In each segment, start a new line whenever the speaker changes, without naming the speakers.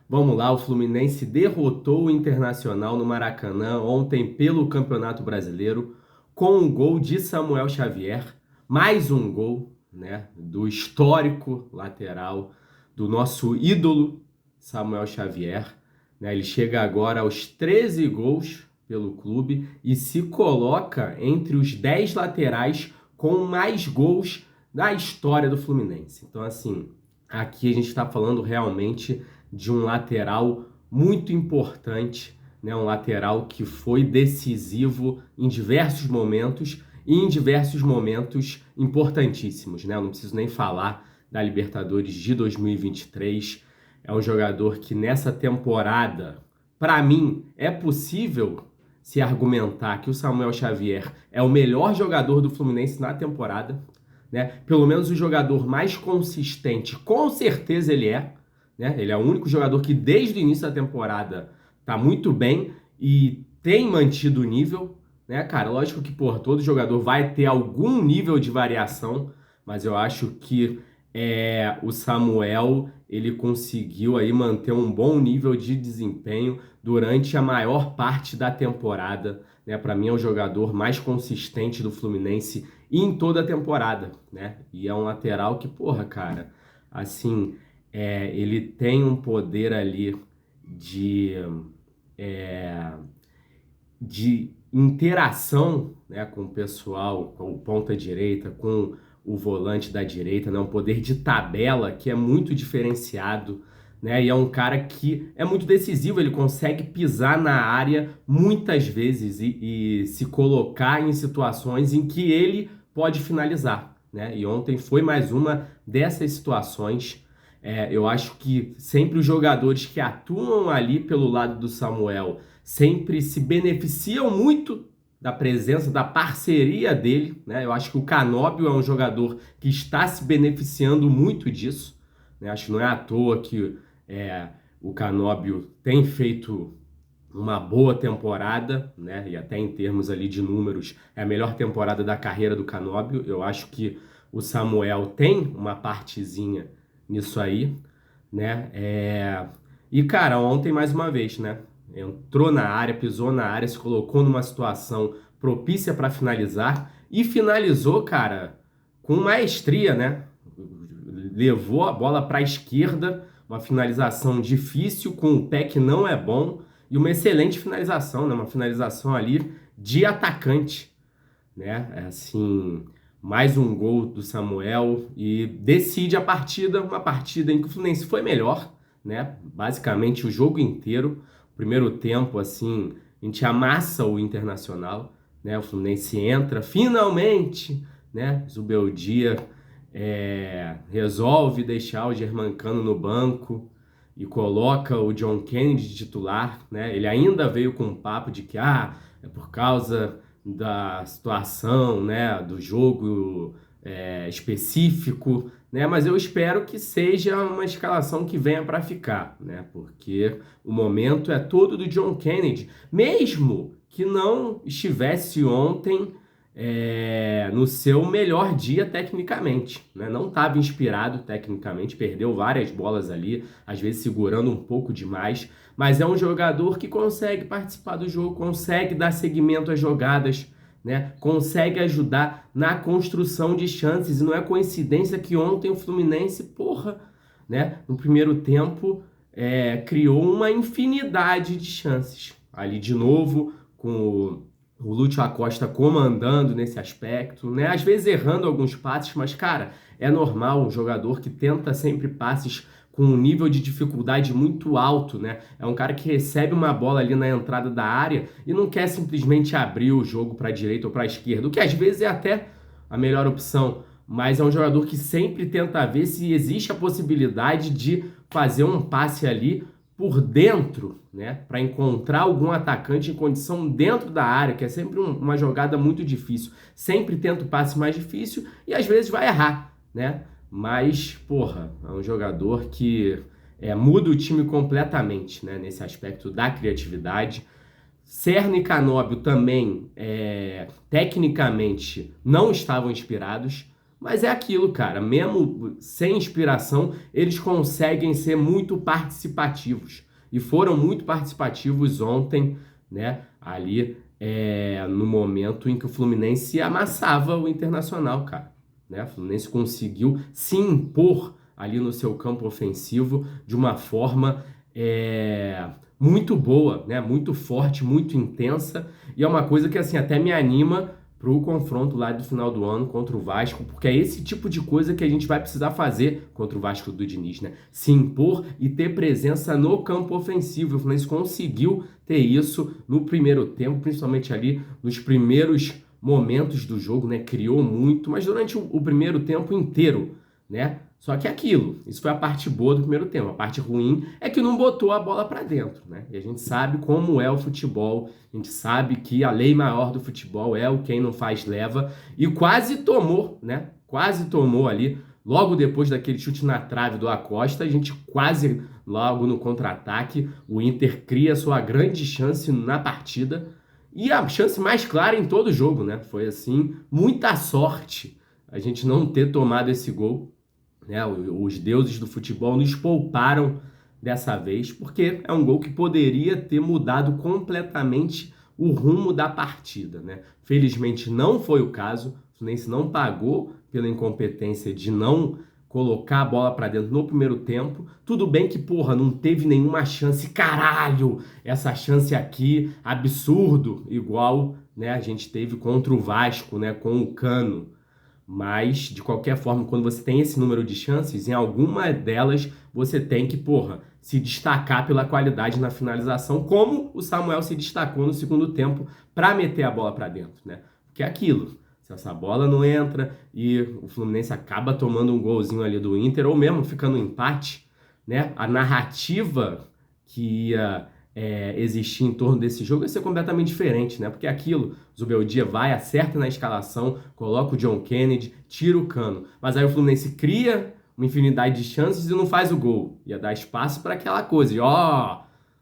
Vamos lá, o Fluminense derrotou o Internacional no Maracanã ontem pelo Campeonato Brasileiro com um gol de Samuel Xavier, mais um gol, né, do histórico lateral do nosso ídolo Samuel Xavier, né? Ele chega agora aos 13 gols pelo clube e se coloca entre os 10 laterais com mais gols da história do Fluminense. Então, assim, aqui a gente está falando realmente de um lateral muito importante, né? Um lateral que foi decisivo em diversos momentos e em diversos momentos importantíssimos, né? Eu não preciso nem falar da Libertadores de 2023. É um jogador que nessa temporada, para mim, é possível se argumentar que o Samuel Xavier é o melhor jogador do Fluminense na temporada, né? Pelo menos o jogador mais consistente, com certeza ele é, né? Ele é o único jogador que desde o início da temporada tá muito bem e tem mantido o nível, né, cara? Lógico que, porra, todo jogador vai ter algum nível de variação, mas eu acho que o Samuel, ele conseguiu aí manter um bom nível de desempenho durante a maior parte da temporada, né? Para mim é o jogador mais consistente do Fluminense em toda a temporada, né? E é um lateral que, porra, cara, assim, ele tem um poder ali de, é, de interação, né, com o pessoal, com o ponta-direita, com o volante da direita, né, um poder de tabela que é muito diferenciado, né, e é um cara que é muito decisivo, ele consegue pisar na área muitas vezes e se colocar em situações em que ele pode finalizar, né, e ontem foi mais uma dessas situações. Eu acho que sempre os jogadores que atuam ali pelo lado do Samuel sempre se beneficiam muito da presença, da parceria dele, né? Eu acho que o Canóbio é um jogador que está se beneficiando muito disso, né? Acho que não é à toa que o Canóbio tem feito uma boa temporada, né? E até em termos ali de números, é a melhor temporada da carreira do Canóbio. Eu acho que o Samuel tem uma partezinha nisso aí, né? E, cara, ontem mais uma vez, né? Entrou na área, pisou na área, se colocou numa situação propícia para finalizar e finalizou, cara, com maestria, né? Levou a bola para a esquerda, uma finalização difícil, com o pé que não é bom e uma excelente finalização, né? Uma finalização ali de atacante, né? Assim, mais um gol do Samuel e decide a partida, uma partida em que o Fluminense foi melhor, né? Basicamente o jogo inteiro. Primeiro tempo, assim, a gente amassa o Internacional, né? O Fluminense entra, finalmente, né? Zubeldia resolve deixar o Germancano no banco e coloca o John Kennedy de titular, né? Ele ainda veio com um papo de que é por causa da situação, né, do jogo específico, né, mas eu espero que seja uma escalação que venha para ficar, né, porque o momento é todo do John Kennedy, mesmo que não estivesse ontem no seu melhor dia tecnicamente, né? Não estava inspirado tecnicamente, perdeu várias bolas ali, às vezes segurando um pouco demais, mas é um jogador que consegue participar do jogo, consegue dar seguimento às jogadas, né? Consegue ajudar na construção de chances, e não é coincidência que ontem o Fluminense, porra, né, no primeiro tempo, criou uma infinidade de chances. Ali de novo, com o Lúcio Acosta comandando nesse aspecto, né? Às vezes errando alguns passes, mas, cara, é normal um jogador que tenta sempre passes com um nível de dificuldade muito alto, né? É um cara que recebe uma bola ali na entrada da área e não quer simplesmente abrir o jogo para a direita ou para a esquerda, o que às vezes é até a melhor opção, mas é um jogador que sempre tenta ver se existe a possibilidade de fazer um passe ali por dentro, né, para encontrar algum atacante em condição dentro da área, que é sempre uma jogada muito difícil. Sempre tenta o passe mais difícil e às vezes vai errar, né? Mas, porra, é um jogador que muda o time completamente, né, nesse aspecto da criatividade. Serna e Canóbio também, tecnicamente, não estavam inspirados, Mas é aquilo, cara, mesmo sem inspiração, eles conseguem ser muito participativos. E foram muito participativos ontem, né? Ali no momento em que o Fluminense amassava o Internacional, cara. Né? O Fluminense conseguiu se impor ali no seu campo ofensivo de uma forma muito boa, né? Muito forte, muito intensa. E é uma coisa que assim até me anima para o confronto lá do final do ano contra o Vasco, porque é esse tipo de coisa que a gente vai precisar fazer contra o Vasco do Diniz, né? Se impor e ter presença no campo ofensivo. O Fluminense conseguiu ter isso no primeiro tempo, principalmente ali nos primeiros momentos do jogo, né? Criou muito, mas durante o primeiro tempo inteiro, né? Só que isso foi a parte boa do primeiro tempo. A parte ruim é que não botou a bola para dentro, né? E a gente sabe como é o futebol, a gente sabe que a lei maior do futebol é o quem não faz leva, e quase tomou, né? Quase tomou ali, logo depois daquele chute na trave do Acosta, a gente quase, logo no contra-ataque, o Inter cria sua grande chance na partida, e a chance mais clara em todo o jogo, né? Foi assim, muita sorte a gente não ter tomado esse gol, né? Os deuses do futebol nos pouparam dessa vez, porque é um gol que poderia ter mudado completamente o rumo da partida, né? Felizmente não foi o caso, o Fluminense não pagou pela incompetência de não colocar a bola para dentro no primeiro tempo. Tudo bem que, porra, não teve nenhuma chance, caralho, essa chance aqui, absurdo, igual, né, a gente teve contra o Vasco, né, com o Cano. Mas, de qualquer forma, quando você tem esse número de chances, em alguma delas você tem que, porra, se destacar pela qualidade na finalização, como o Samuel se destacou no segundo tempo para meter a bola para dentro, né? Porque é aquilo, se essa bola não entra e o Fluminense acaba tomando um golzinho ali do Inter, ou mesmo ficando um empate, né? A narrativa que ia existir em torno desse jogo ia ser completamente diferente, né? Porque aquilo, Zubeldia vai, acerta na escalação, coloca o John Kennedy, tira o Cano. Mas aí o Fluminense cria uma infinidade de chances e não faz o gol. Ia dar espaço para aquela coisa, e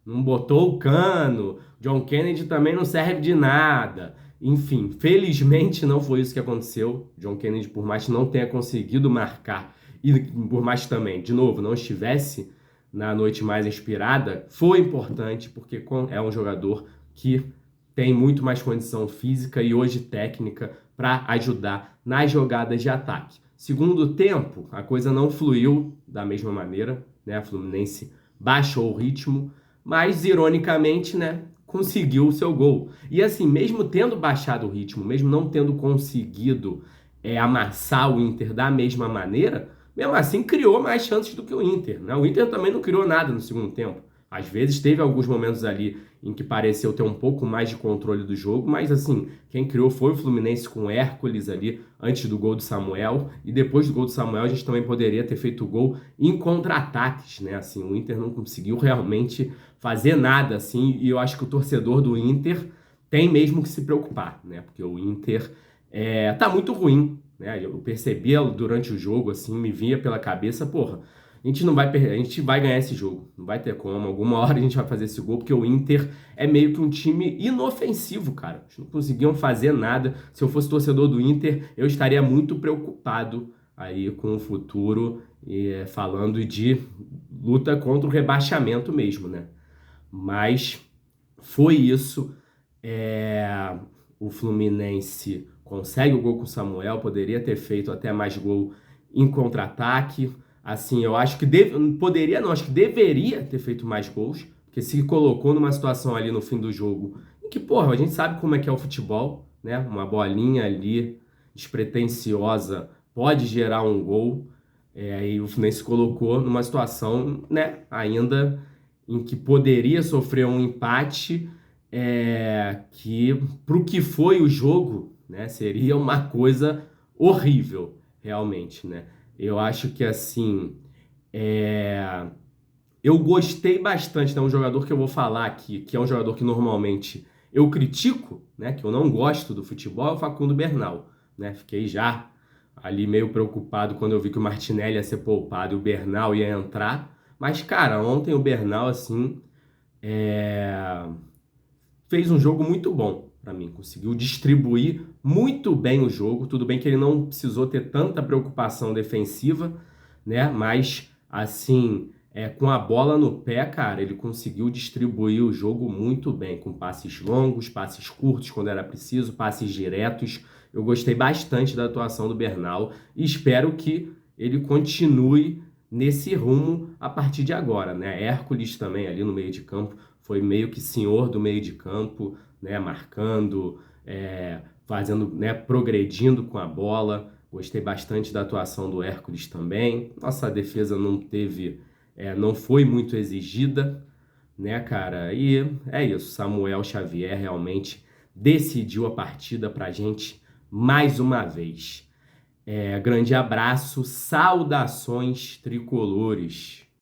não botou o Cano, John Kennedy também não serve de nada. Enfim, felizmente não foi isso que aconteceu. John Kennedy, por mais que não tenha conseguido marcar, e por mais que também, de novo, não estivesse na noite mais inspirada, foi importante porque é um jogador que tem muito mais condição física e hoje técnica para ajudar nas jogadas de ataque. Segundo tempo, a coisa não fluiu da mesma maneira, né? A Fluminense baixou o ritmo, mas ironicamente, né, conseguiu o seu gol. E assim, mesmo tendo baixado o ritmo, mesmo não tendo conseguido amassar o Inter da mesma maneira, mesmo assim criou mais chances do que o Inter, né? O Inter também não criou nada no segundo tempo. Às vezes teve alguns momentos ali em que pareceu ter um pouco mais de controle do jogo, mas assim, quem criou foi o Fluminense com o Hércules ali antes do gol do Samuel, e depois do gol do Samuel a gente também poderia ter feito o gol em contra-ataques, né? Assim, o Inter não conseguiu realmente fazer nada assim, e eu acho que o torcedor do Inter tem mesmo que se preocupar, né? Porque o Inter tá muito ruim, né? Eu percebia durante o jogo, assim, me vinha pela cabeça, porra, a gente não vai perder, a gente vai ganhar esse jogo, não vai ter como, alguma hora a gente vai fazer esse gol, porque o Inter é meio que um time inofensivo, cara. Eles não conseguiam fazer nada. Se eu fosse torcedor do Inter, eu estaria muito preocupado aí com o futuro, falando de luta contra o rebaixamento mesmo, né? Mas foi isso. O Fluminense consegue o gol com o Samuel, poderia ter feito até mais gol em contra-ataque. Assim, eu acho que poderia, não, acho que deveria ter feito mais gols, porque se colocou numa situação ali no fim do jogo em que, porra, a gente sabe como é que é o futebol, né? Uma bolinha ali despretensiosa pode gerar um gol. Aí o Fluminense se colocou numa situação, né, ainda em que poderia sofrer um empate, que pro que foi o jogo, né, seria uma coisa horrível, realmente, né? Eu acho que assim, eu gostei bastante, né? Um jogador que eu vou falar aqui, que é um jogador que normalmente eu critico, né? Que eu não gosto do futebol, é o Facundo Bernal, né? Fiquei já ali meio preocupado quando eu vi que o Martinelli ia ser poupado e o Bernal ia entrar. Mas, cara, ontem o Bernal, assim, fez um jogo muito bom para mim. Conseguiu distribuir muito bem o jogo. Tudo bem que ele não precisou ter tanta preocupação defensiva, né? Mas, assim, com a bola no pé, cara, ele conseguiu distribuir o jogo muito bem, com passes longos, passes curtos quando era preciso, passes diretos. Eu gostei bastante da atuação do Bernal e espero que ele continue nesse rumo a partir de agora, né? Hércules também ali no meio de campo foi meio que senhor do meio de campo, né? Marcando, fazendo, né? Progredindo com a bola. Gostei bastante da atuação do Hércules também. Nossa defesa não teve, não foi muito exigida, né, cara? E é isso. Samuel Xavier realmente decidiu a partida pra gente mais uma vez. Grande abraço, saudações tricolores.